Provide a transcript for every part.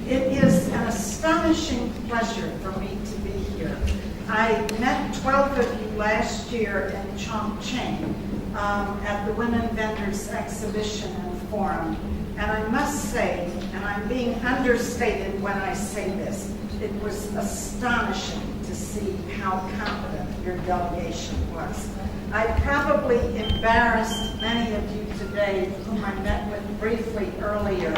It is an astonishing pleasure for me to be here. I met 12 of you last year in Chongqing at the Women Vendors Exhibition and Forum. And I must say, and I'm being understated when I say this, it was astonishing to see how competent your delegation was. I probably embarrassed many of you today whom I met with briefly earlier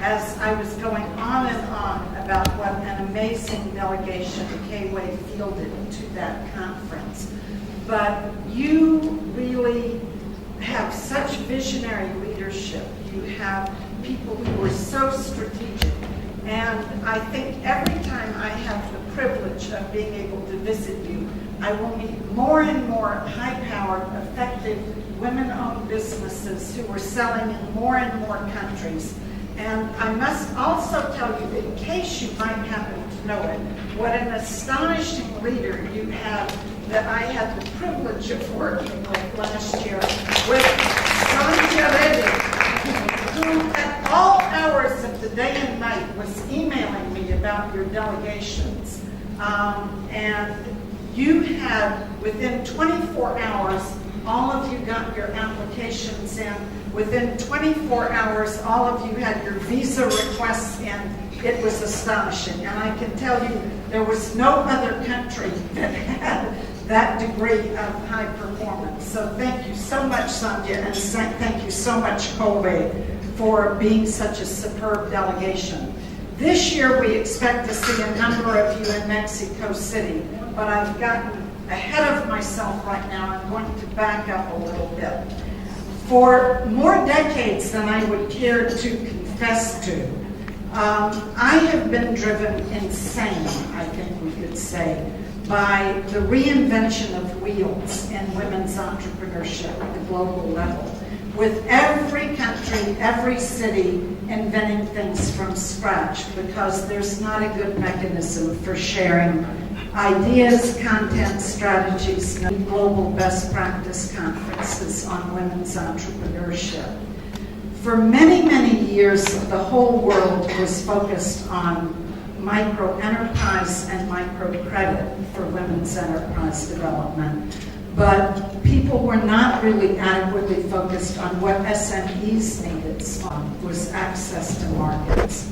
as I was going on and on about what an amazing delegation KWE fielded to that conference. But you really have such visionary leadership. You have people who are so strategic. And I think every time I have the privilege of being able to visit you, I will meet more and more high-powered, effective, women-owned businesses who are selling in more and more countries. And I must also tell you, in case you might happen to know it, what an astonishing leader you have that I had the privilege of working with last year with Sudha Reddy, who at all hours of the day and night was emailing me about your delegations. And you had, within 24 hours, all of you got your applications in. Within 24 hours, all of you had your visa requests in. It was astonishing. And I can tell you, there was no other country that had that degree of high performance. So thank you so much, Sandhya, and thank you so much, COWE, for being such a superb delegation. This year, we expect to see a number of you in Mexico City, but I've gotten ahead of myself right now. I'm going to back up a little bit. For more decades than I would care to confess to, I have been driven insane, I think we could say, by the reinvention of wheels in women's entrepreneurship at the global level, with every country, every city inventing things from scratch because there's not a good mechanism for sharing ideas, content, strategies, and global best practice conferences on women's entrepreneurship. For many, many years, the whole world was focused on micro-enterprise and micro-credit for women's enterprise development. But people were not really adequately focused on what SMEs needed, was access to markets.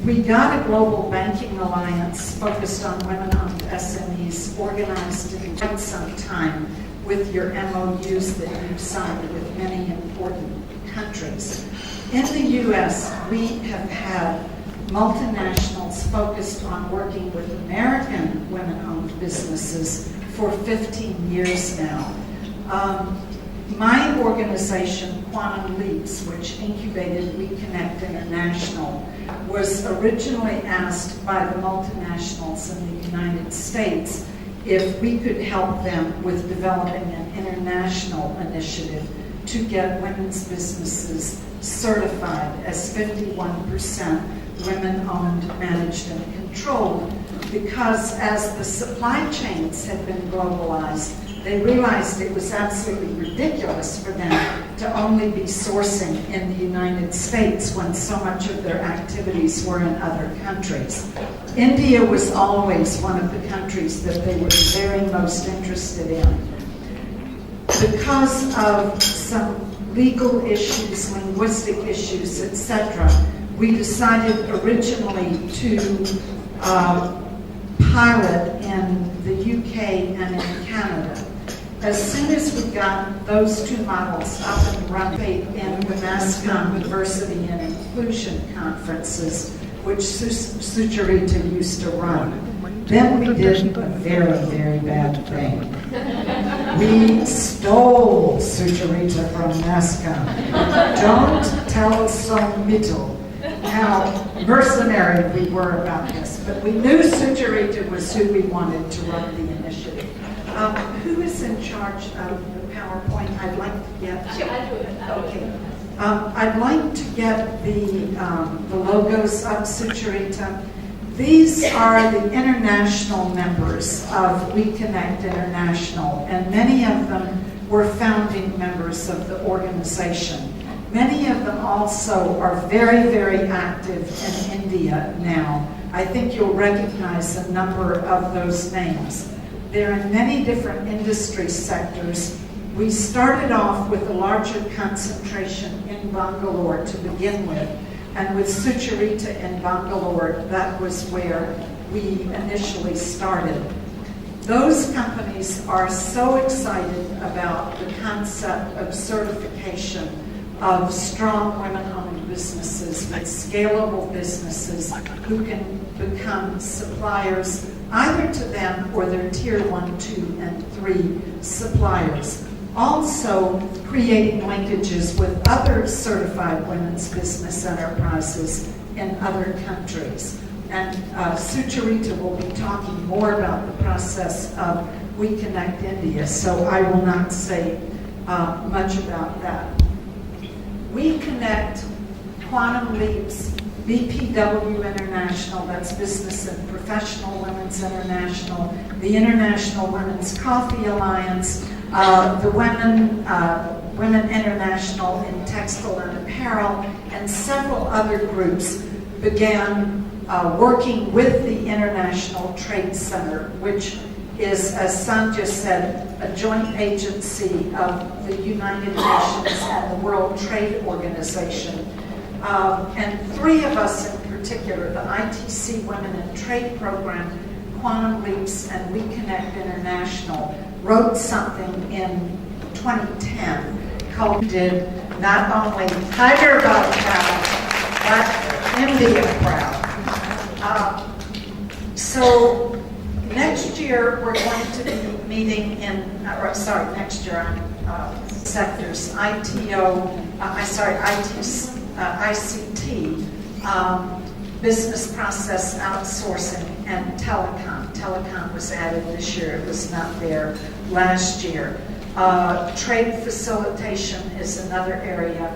We got a global banking alliance focused on women-owned SMEs, organized in quite some time with your MOUs that you've signed with many important countries. In the U.S., we have had multinationals focused on working with American women-owned businesses for 15 years now. My organization, Quantum Leaps, which incubated WEConnect International, was originally asked by the multinationals in the United States if we could help them with developing an international initiative to get women's businesses certified as 51% women-owned, managed, and controlled, because as the supply chains had been globalized, they realized it was absolutely ridiculous for them to only be sourcing in the United States when so much of their activities were in other countries. India was always one of the countries that they were very most interested in. Because of some legal issues, linguistic issues, etc., we decided originally to pilot in the UK and in Canada. As soon as we got those two models up and running in the NASCOM Diversity and Inclusion conferences, which Sucharita used to run, then we did a very, very bad thing. We stole Sucharita from NASCOM. Don't tell so little how mercenary we were about this, but we knew Sucharita was who we wanted to run the initiative. Who is in charge of the PowerPoint? I'd like to get. Sure, I'll do it. Okay. I'd like to get the logos up, Sucharita. These are the international members of WEConnect International, and many of them were founding members of the organization. Many of them also are very, very active in India now. I think you'll recognize a number of those names. They're in many different industry sectors. We started off with a larger concentration in Bangalore to begin with, and with Sucharita in Bangalore, that was where we initially started. Those companies are so excited about the concept of certification of strong women-owned businesses with scalable businesses who can become suppliers either to them or their tier 1, 2, and 3 suppliers. Also creating linkages with other certified women's business enterprises in other countries. And Sucharita will be talking more about the process of WEConnect India, so I will not say much about that. WEConnect, Quantum Leaps, BPW International, that's Business and Professional Women's International, the International Women's Coffee Alliance, the Women International in Textile and Apparel, and several other groups began working with the International Trade Center, which is, as Sandhya said, a joint agency of the United Nations and the World Trade Organization. And 3 of us in particular, the ITC Women in Trade Program, Quantum Leaps, and WEConnect International, wrote something in 2010 called "Did Not Only Hyderabad Proud, but India Proud." So next year we're going to be meeting in, next year on sectors, ICT, business process outsourcing, and telecom. Telecom was added this year, it was not there last year. Trade facilitation is another area.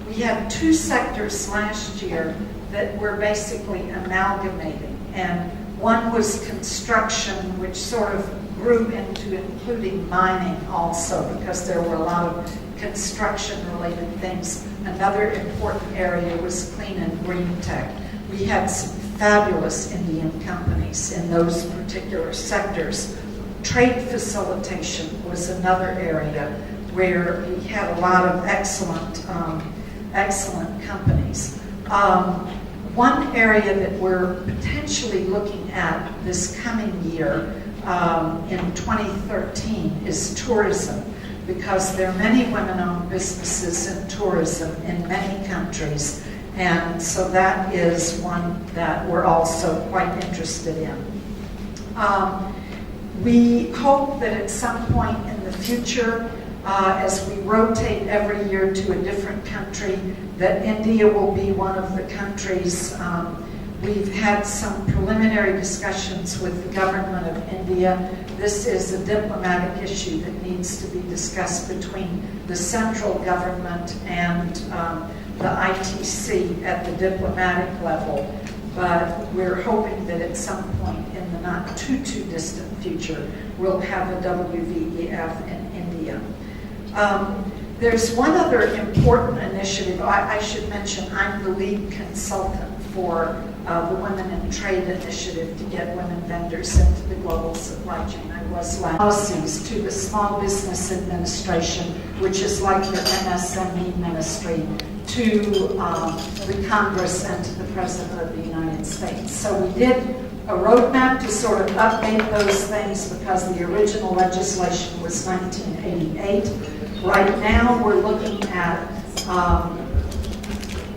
We had 2 sectors last year that we're basically amalgamating, and one was construction, which sort of grew into including mining also, because there were a lot of construction-related things. Another important area was clean and green tech. We had some fabulous Indian companies in those particular sectors. Trade facilitation was another area where we had a lot of excellent companies. One area that we're potentially looking at this coming year in 2013 is tourism, because there are many women-owned businesses in tourism in many countries, and so that is one that we're also quite interested in. We hope that at some point in the future, as we rotate every year to a different country, that India will be one of the countries. We've had some preliminary discussions with the government of India. This is a diplomatic issue that needs to be discussed between the central government and the ITC at the diplomatic level. But we're hoping that at some point in the not too distant future, we'll have a WEF in India. There's one other important initiative. I should mention I'm the lead consultant for the Women in Trade initiative to get women vendors into the global supply chain. I was last policies to the Small Business Administration, which is like the MSME ministry, to the Congress and to the President of the United States. So we did a roadmap to sort of update those things because the original legislation was 1988. Right now we're looking at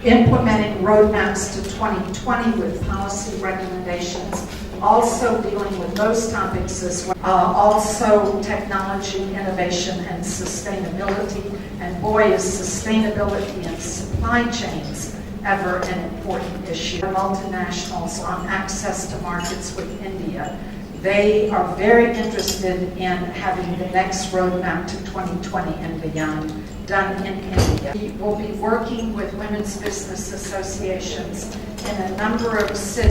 implementing roadmaps to 2020 with policy recommendations, also dealing with those topics as well. Also technology, innovation, and sustainability. And boy, is sustainability and supply chains ever an important issue. Multinationals on access to markets with India. They are very interested in having the next roadmap to 2020 and beyond done in India. We will be working with women's business associations in a number of cities.